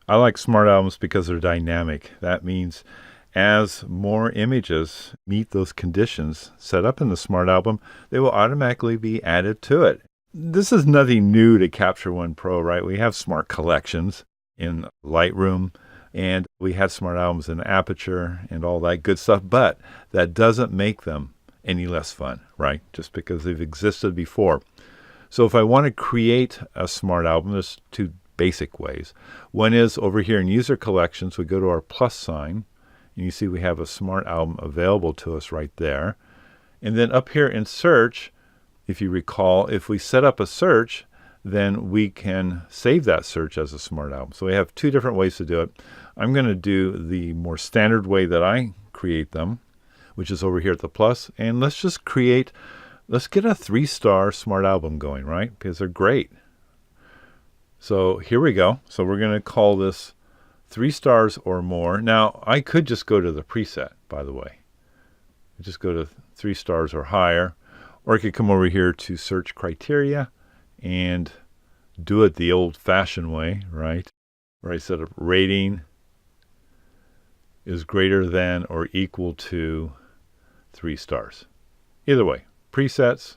I like smart albums because they're dynamic. That means as more images meet those conditions set up in the smart album, they will automatically be added to it. This is nothing new to Capture One Pro, right? We have smart collections in Lightroom, and we had smart albums in Aperture and all that good stuff, but that doesn't make them any less fun, right? Just because they've existed before. So if I want to create a smart album, there's two basic ways. One is over here in User Collections, we go to our plus sign, and you see we have a smart album available to us right there. And then up here in Search, if you recall, if we set up a search, then we can save that search as a smart album. So we have two different ways to do it. I'm going to do the more standard way that I create them, which is over here at the plus. And let's get a 3-star smart album going, right? Because they're great. So here we go. So we're going to call this 3 stars or more. Now, I could just go to the preset, by the way. Just go to 3 stars or higher. Or I could come over here to search criteria and do it the old-fashioned way, right? Where I set up rating is greater than or equal to 3 stars. Either way, presets,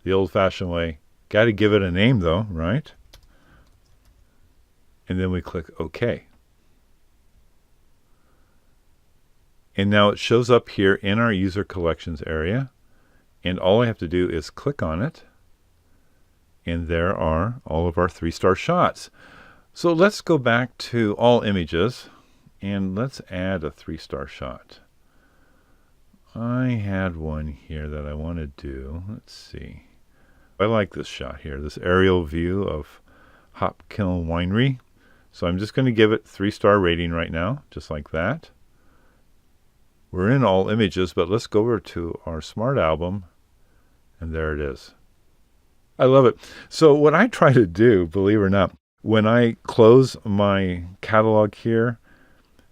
the old-fashioned way. Got to give it a name, though, right? And then we click OK. And now it shows up here in our user collections area. And all I have to do is click on it. And there are all of our 3-star shots. So let's go back to all images. And let's add a 3-star shot. I had one here that I want to do. Let's see. I like this shot here, this aerial view of Hopkiln Winery. So I'm just going to give it 3-star rating right now, just like that. We're in all images, but let's go over to our smart album, and there it is. I love it. So what I try to do, believe it or not, when I close my catalog here,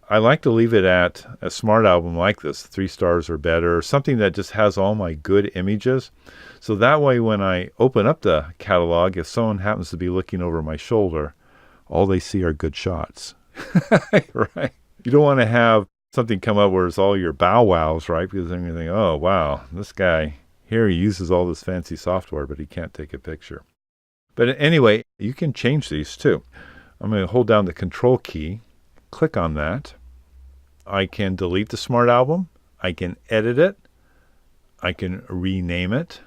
I like to leave it at a smart album like this, 3 stars or better, or something that just has all my good images. So that way when I open up the catalog, if someone happens to be looking over my shoulder, all they see are good shots. Right? You don't want to have something come up where it's all your bow wows, right? Because then you think, oh, wow, this guy here, he uses all this fancy software, but he can't take a picture. But anyway, you can change these too. I'm going to hold down the Control key, click on that. I can delete the smart album. I can edit it. I can rename it.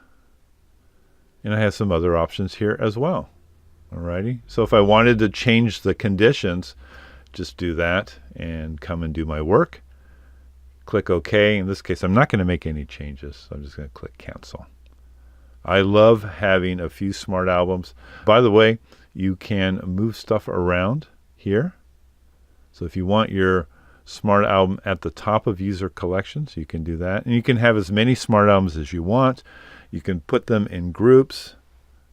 And I have some other options here as well. Alrighty. So if I wanted to change the conditions, just do that and come and do my work. Click OK. In this case, I'm not going to make any changes. So I'm just going to click Cancel. I love having a few smart albums. By the way, you can move stuff around here. So if you want your smart album at the top of user collections, you can do that. And you can have as many smart albums as you want. You can put them in groups.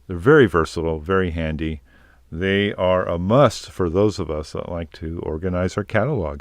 They're very versatile, very handy. They are a must for those of us that like to organize our catalog.